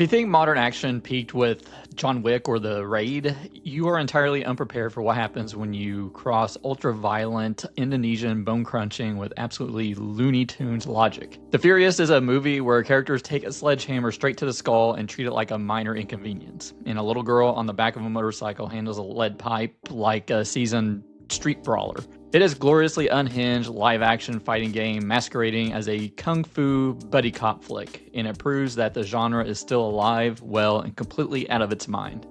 If you think modern action peaked with John Wick or The Raid, you are entirely unprepared for what happens when you cross ultra-violent Indonesian bone-crunching with absolutely Looney Tunes logic. The Furious is a movie where characters take a sledgehammer straight to the skull and treat it like a minor inconvenience, and a little girl on the back of a motorcycle handles a lead pipe like a seasoned street brawler. It is gloriously unhinged live-action fighting game masquerading as a kung fu buddy cop flick, and it proves that the genre is still alive, well, and completely out of its mind.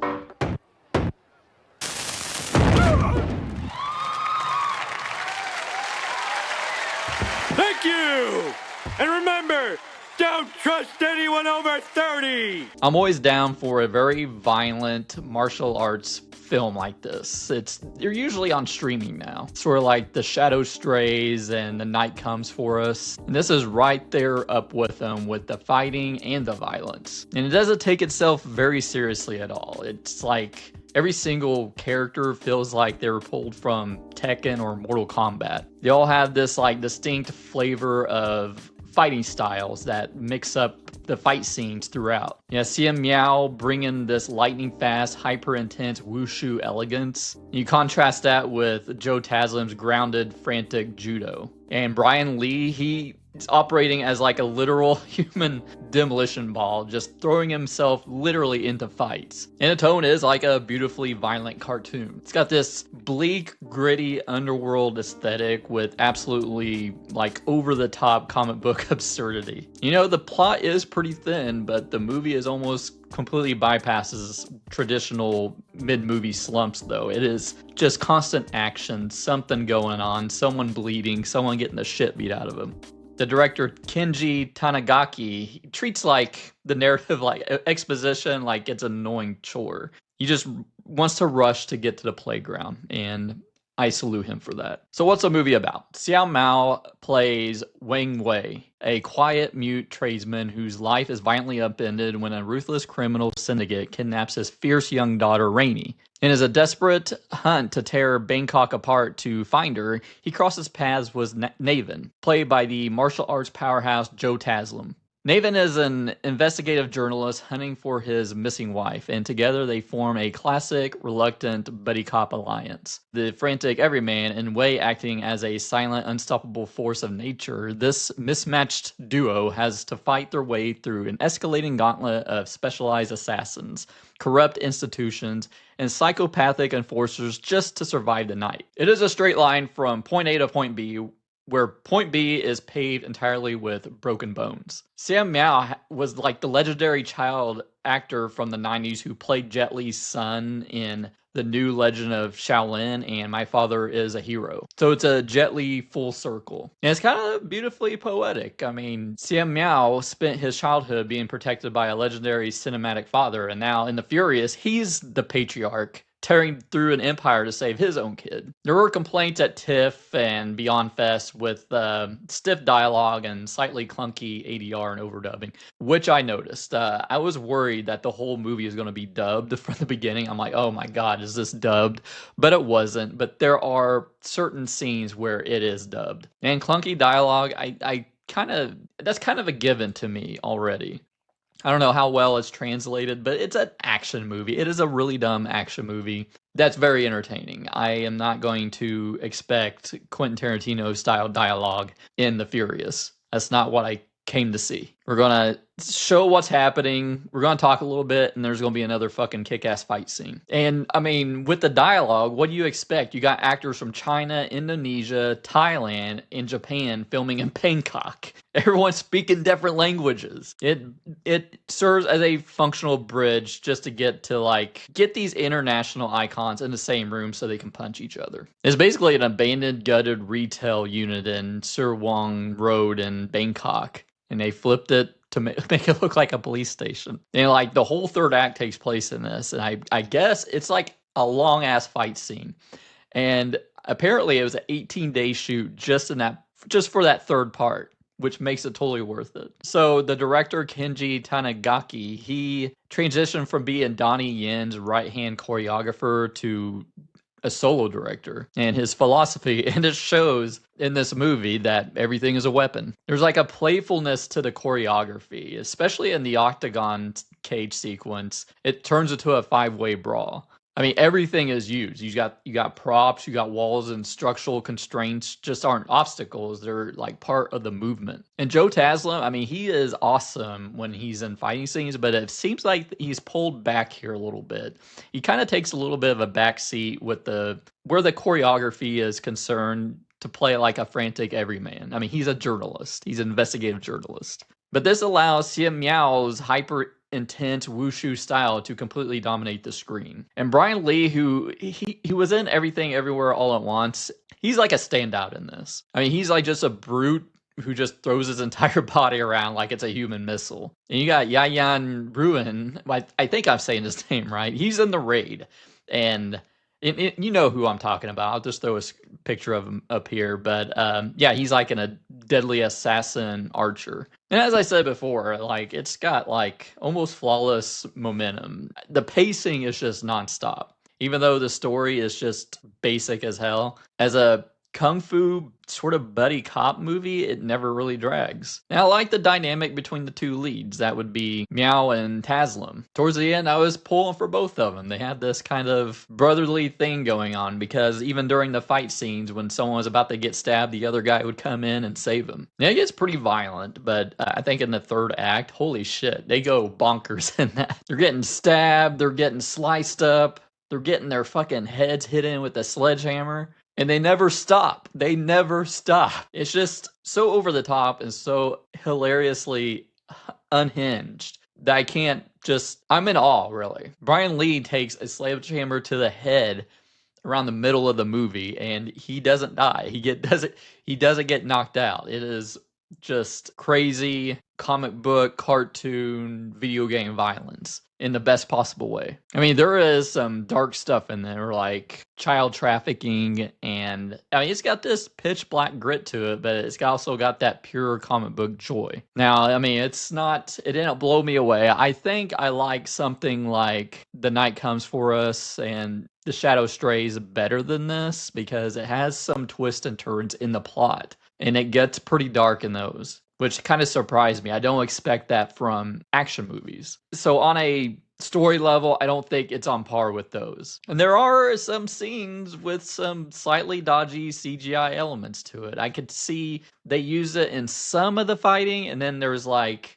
Thank you! And remember, don't trust anyone over 30! I'm always down for a very violent martial arts film like this. They're usually on streaming now. Sort of like The Shadow Strays and The Night Comes For Us. And this is right there up with them with the fighting and the violence. And it doesn't take itself very seriously at all. It's like every single character feels like they were pulled from Tekken or Mortal Kombat. They all have this like distinct flavor of fighting styles that mix up the fight scenes throughout. Yeah, see Miao bringing this lightning fast, hyper intense Wushu elegance. You contrast that with Joe Taslim's grounded, frantic Judo. And Brian Lee, he's operating as like a literal human demolition ball, just throwing himself literally into fights. And the tone is like a beautifully violent cartoon. It's got this bleak, gritty underworld aesthetic with absolutely like over-the-top comic book absurdity. You know, the plot is pretty thin, but the movie is almost completely bypasses traditional mid-movie slumps though. It is just constant action, something going on, someone bleeding, someone getting the shit beat out of them. The director Kenji Tanigaki treats like the narrative like exposition like it's an annoying chore. He just wants to rush to get to the playground, and I salute him for that. So what's the movie about? Xiao Mao plays Wang Wei, a quiet, mute tradesman whose life is violently upended when a ruthless criminal syndicate kidnaps his fierce young daughter Rainey. In his desperate hunt to tear Bangkok apart to find her, he crosses paths with Naven, played by the martial arts powerhouse Joe Taslim. Naven is an investigative journalist hunting for his missing wife, and together they form a classic, reluctant buddy cop alliance. The frantic everyman and Wei acting as a silent, unstoppable force of nature, this mismatched duo has to fight their way through an escalating gauntlet of specialized assassins, corrupt institutions, and psychopathic enforcers just to survive the night. It is a straight line from point A to point B, where point B is paved entirely with broken bones. Sam Miao was like the legendary child actor from the 90s who played Jet Li's son in The New Legend of Shaolin and My Father is a Hero. So it's a Jet Li full circle. And it's kind of beautifully poetic. I mean, Sam Miao spent his childhood being protected by a legendary cinematic father, and now in The Furious, he's the patriarch tearing through an empire to save his own kid. There were complaints at TIFF and Beyond Fest with stiff dialogue and slightly clunky ADR and overdubbing, which I noticed. I was worried that the whole movie is going to be dubbed from the beginning. I'm like, oh my god, is this dubbed? But it wasn't. But there are certain scenes where it is dubbed. And clunky dialogue, that's kind of a given to me already. I don't know how well it's translated, but it's an action movie. It is a really dumb action movie that's very entertaining. I am not going to expect Quentin Tarantino style dialogue in The Furious. That's not what I came to see. We're going to show what's happening. We're going to talk a little bit, and there's going to be another fucking kick-ass fight scene. And, I mean, with the dialogue, what do you expect? You got actors from China, Indonesia, Thailand, and Japan filming in Bangkok. Everyone's speaking different languages. It serves as a functional bridge just to get these international icons in the same room so they can punch each other. It's basically an abandoned, gutted retail unit in Suwon Road in Bangkok. And they flipped it to make it look like a police station. And like the whole third act takes place in this. And I guess it's like a long ass fight scene. And apparently it was an 18-day shoot just for that third part, which makes it totally worth it. So the director Kenji Tanigaki, he transitioned from being Donnie Yen's right-hand choreographer to a solo director and his philosophy, and it shows in this movie that everything is a weapon. There's like a playfulness to the choreography, especially in the octagon cage sequence. It turns into a 5-way brawl. I mean, everything is used. You got props, you got walls, and structural constraints just aren't obstacles. They're like part of the movement. And Joe Taslim, I mean, he is awesome when he's in fighting scenes, but it seems like he's pulled back here a little bit. He kind of takes a little bit of a backseat with where the choreography is concerned to play like a frantic everyman. I mean, he's a journalist. He's an investigative journalist. But this allows Miao's hyper intense wushu style to completely dominate the screen. And Brian Lee, who he was in Everything Everywhere All at Once, he's like a standout in this. I mean, he's like just a brute who just throws his entire body around like it's a human missile. And you got Yayan Ruin, I think I'm saying his name right. He's in the raid. And you know who I'm talking about. I'll just throw a picture of him up here. But yeah, he's like a deadly assassin archer. And as I said before, like it's got like almost flawless momentum. The pacing is just nonstop. Even though the story is just basic as hell. As a kung fu sort of buddy cop movie, it never really drags. Now, I like the dynamic between the two leads. That would be Miao and Taslim. Towards the end, I was pulling for both of them. They had this kind of brotherly thing going on because even during the fight scenes, when someone was about to get stabbed, the other guy would come in and save him. Now, it gets pretty violent, but I think in the third act, holy shit, they go bonkers in that. They're getting stabbed, they're getting sliced up, they're getting their fucking heads hit in with a sledgehammer. And they never stop. They never stop. It's just so over the top and so hilariously unhinged that I can't just... I'm in awe, really. Brian Lee takes a sledgehammer to the head around the middle of the movie, and he doesn't die. He doesn't get knocked out. It is just crazy comic book, cartoon, video game violence in the best possible way. I mean, there is some dark stuff in there, like child trafficking, and I mean, it's got this pitch black grit to it, but it's also got that pure comic book joy. Now, I mean, it didn't blow me away. I think I like something like The Night Comes For Us and The Shadow Strays better than this because it has some twists and turns in the plot, and it gets pretty dark in those, which kind of surprised me. I don't expect that from action movies. So on a story level, I don't think it's on par with those. And there are some scenes with some slightly dodgy CGI elements to it. I could see they use it in some of the fighting, and then there's like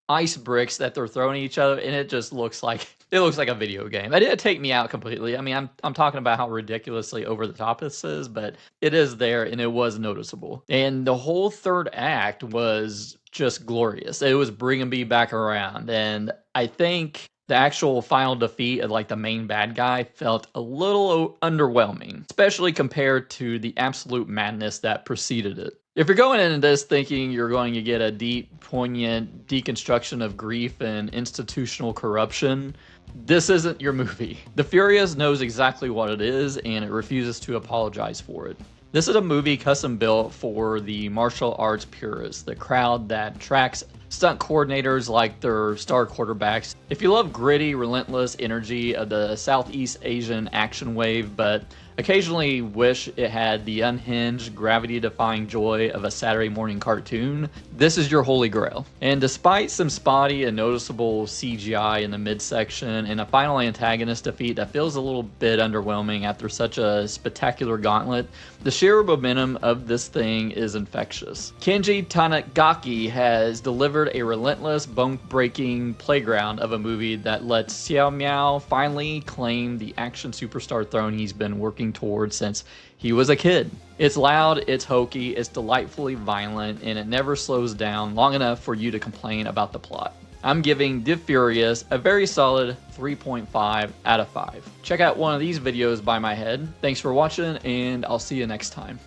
ice bricks that they're throwing at each other, and it just looks like a video game. It didn't take me out completely. I mean, I'm talking about how ridiculously over the top this is, but it is there and it was noticeable. And the whole third act was just glorious. It was bringing me back around, and I think the actual final defeat of like the main bad guy felt a little underwhelming, especially compared to the absolute madness that preceded it. If you're going into this thinking you're going to get a deep, poignant deconstruction of grief and institutional corruption, this isn't your movie. The Furious knows exactly what it is, and it refuses to apologize for it. This is a movie custom built for the martial arts purists, the crowd that tracks stunt coordinators like their star quarterbacks. If you love gritty, relentless energy of the Southeast Asian action wave, but occasionally wish it had the unhinged, gravity-defying joy of a Saturday morning cartoon, this is your holy grail. And despite some spotty and noticeable CGI in the midsection and a final antagonist defeat that feels a little bit underwhelming after such a spectacular gauntlet, the sheer momentum of this thing is infectious. Kenji Tanigaki has delivered a relentless, bone-breaking playground of a movie that lets Xiao Miao finally claim the action superstar throne he's been working towards since he was a kid. It's loud, it's hokey, it's delightfully violent, and it never slows down long enough for you to complain about the plot. I'm giving The Furious a very solid 3.5 out of 5. Check out one of these videos by my head. Thanks for watching, and I'll see you next time.